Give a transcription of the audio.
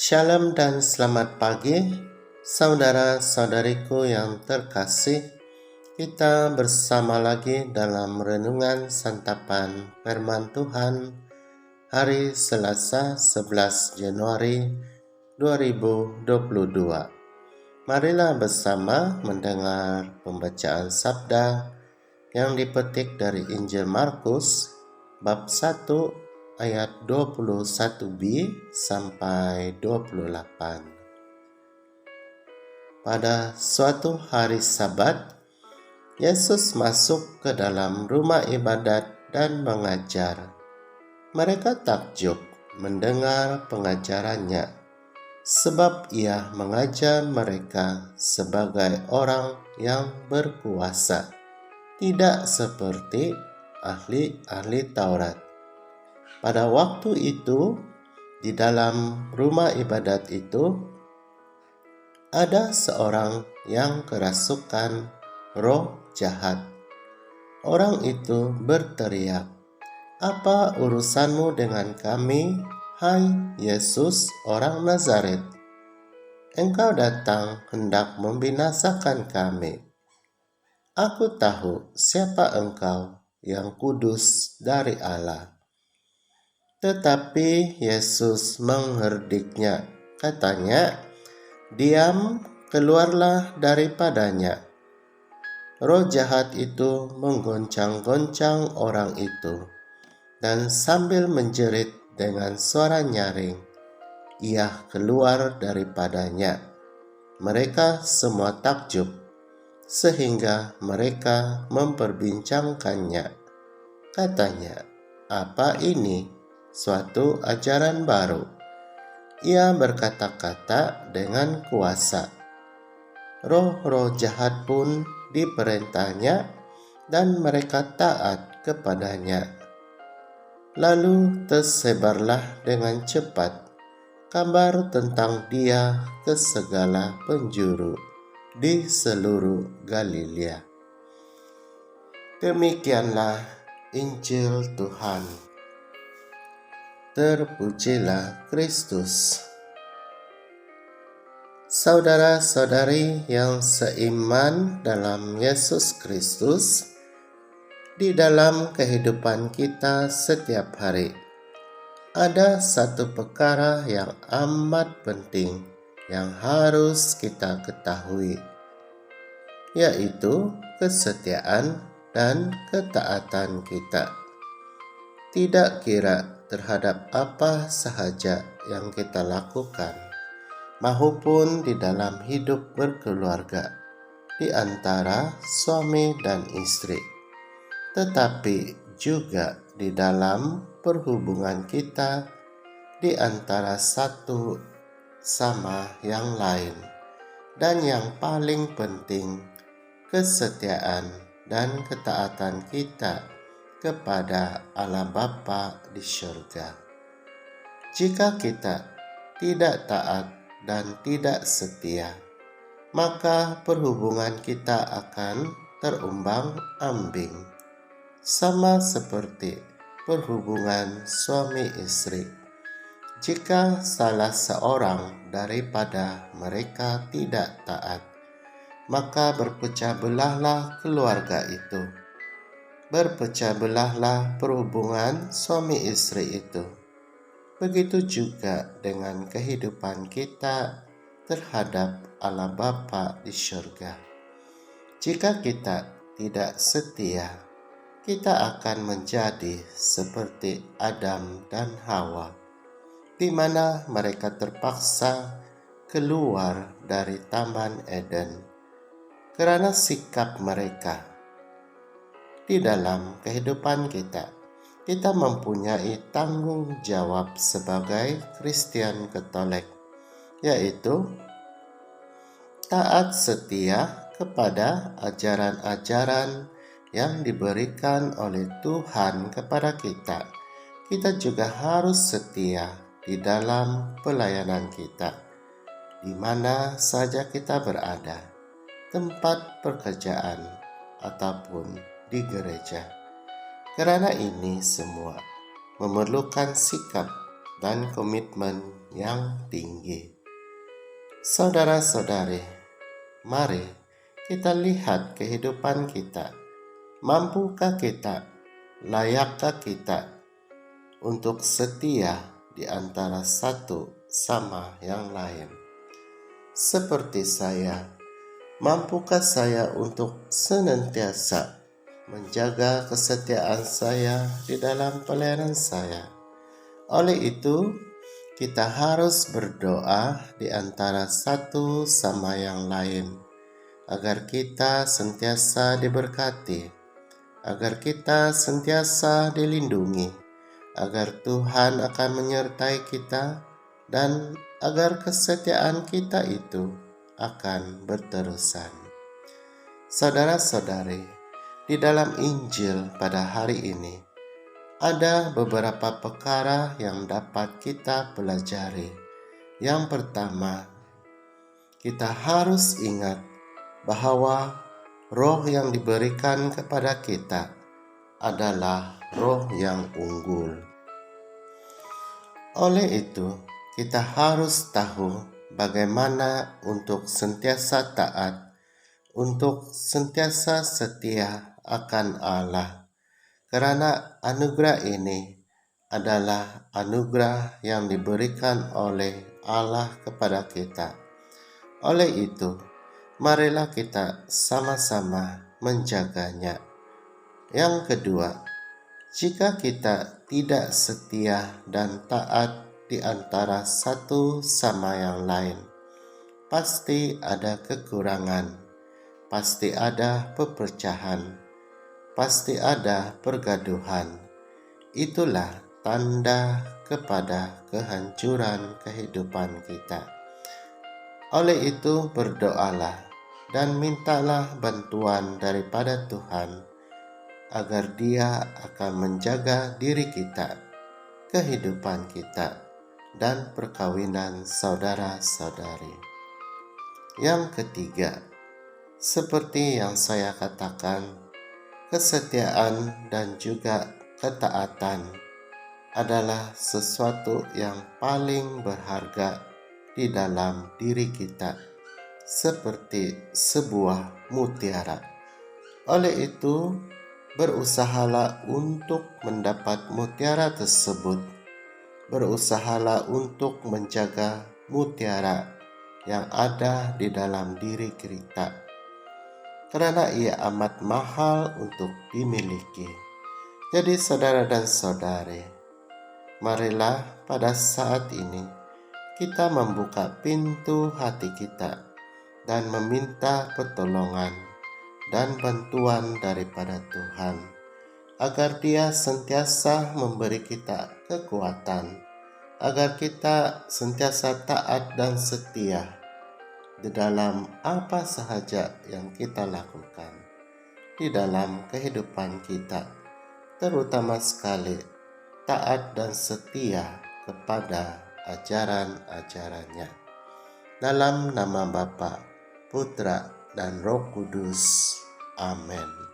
Shalom dan selamat pagi, saudara-saudariku yang terkasih. Kita bersama lagi dalam renungan santapan firman Tuhan hari Selasa 11 Januari 2022. Marilah bersama mendengar pembacaan sabda yang dipetik dari Injil Markus bab 1 ayat 21b sampai 28. Pada suatu hari Sabat, Yesus masuk ke dalam rumah ibadat dan mengajar. Mereka takjub mendengar pengajarannya, sebab ia mengajar mereka sebagai orang yang berkuasa, tidak seperti ahli-ahli Taurat. Pada waktu itu, di dalam rumah ibadat itu, ada seorang yang kerasukan roh jahat. Orang itu berteriak, "Apa urusanmu dengan kami, hai Yesus orang Nazaret? Engkau datang hendak membinasakan kami. Aku tahu siapa engkau, yang kudus dari Allah." Tetapi Yesus mengherdiknya. Katanya, "Diam, keluarlah daripadanya." Roh jahat itu menggoncang-goncang orang itu, dan sambil menjerit dengan suara nyaring, ia keluar daripadanya. Mereka semua takjub, sehingga mereka memperbincangkannya. Katanya, "Apa ini? Suatu ajaran baru. Ia berkata-kata dengan kuasa. Roh-roh jahat pun diperintahnya dan mereka taat kepadanya." Lalu tersebarlah dengan cepat kabar tentang dia ke segala penjuru di seluruh Galilea. Demikianlah Injil Tuhan. Terpujilah Kristus. Saudara-saudari yang seiman dalam Yesus Kristus, di dalam kehidupan kita setiap hari, ada satu perkara yang amat penting yang harus kita ketahui, yaitu kesetiaan dan ketaatan kita. Tidak kira terhadap apa sahaja yang kita lakukan, maupun di dalam hidup berkeluarga, di antara suami dan istri, tetapi juga di dalam perhubungan kita di antara satu sama yang lain, dan yang paling penting, kesetiaan dan ketaatan kita kepada Allah Bapa di surga. Jika kita tidak taat dan tidak setia, maka perhubungan kita akan terumbang-ambing, sama seperti perhubungan suami istri. Jika salah seorang daripada mereka tidak taat, maka berpecah belahlah keluarga itu. Berpecah belahlah perhubungan suami istri itu. Begitu juga dengan kehidupan kita terhadap Allah Bapa di surga. Jika kita tidak setia, kita akan menjadi seperti Adam dan Hawa, di mana mereka terpaksa keluar dari Taman Eden karena sikap mereka. Di dalam kehidupan kita mempunyai tanggung jawab sebagai Kristen Katolik, yaitu taat setia kepada ajaran-ajaran yang diberikan oleh Tuhan kepada kita. Kita juga harus setia di dalam pelayanan kita, di mana saja kita berada, tempat pekerjaan ataupun di gereja. Karena ini semua memerlukan sikap dan komitmen yang tinggi. Saudara-saudari, mari kita lihat kehidupan kita. Mampukah kita, layakkah kita untuk setia di antara satu sama yang lain? Seperti saya, mampukah saya untuk senantiasa menjaga kesetiaan saya di dalam pelayanan saya? Oleh itu, kita harus berdoa di antara satu sama yang lain, agar kita sentiasa diberkati, agar kita sentiasa dilindungi, agar Tuhan akan menyertai kita, dan agar kesetiaan kita itu akan berterusan. Saudara-saudari, di dalam Injil pada hari ini, ada beberapa perkara yang dapat kita pelajari. Yang pertama, kita harus ingat bahwa roh yang diberikan kepada kita adalah roh yang unggul. Oleh itu, kita harus tahu bagaimana untuk sentiasa taat, untuk sentiasa setia akan Allah. Karena anugerah ini adalah anugerah yang diberikan oleh Allah kepada kita. Oleh itu, marilah kita sama-sama menjaganya. Yang kedua, jika kita tidak setia dan taat di antara satu sama yang lain, pasti ada kekurangan, pasti ada perpecahan, pasti ada pergaduhan. Itulah tanda kepada kehancuran kehidupan kita. Oleh itu, berdoalah dan mintalah bantuan daripada Tuhan agar Dia akan menjaga diri kita, kehidupan kita, dan perkawinan saudara-saudari. Yang ketiga, seperti yang saya katakan, kesetiaan dan juga ketaatan adalah sesuatu yang paling berharga di dalam diri kita, seperti sebuah mutiara. Oleh itu, berusahalah untuk mendapat mutiara tersebut. Berusahalah untuk menjaga mutiara yang ada di dalam diri kita, karena ia amat mahal untuk dimiliki. Jadi saudara dan saudari, marilah pada saat ini kita membuka pintu hati kita dan meminta pertolongan dan bantuan daripada Tuhan, agar Dia sentiasa memberi kita kekuatan, agar kita sentiasa taat dan setia di dalam apa sahaja yang kita lakukan di dalam kehidupan kita, terutama sekali taat dan setia kepada ajaran-ajarannya. Dalam nama Bapa, Putra, dan Roh Kudus. Amin.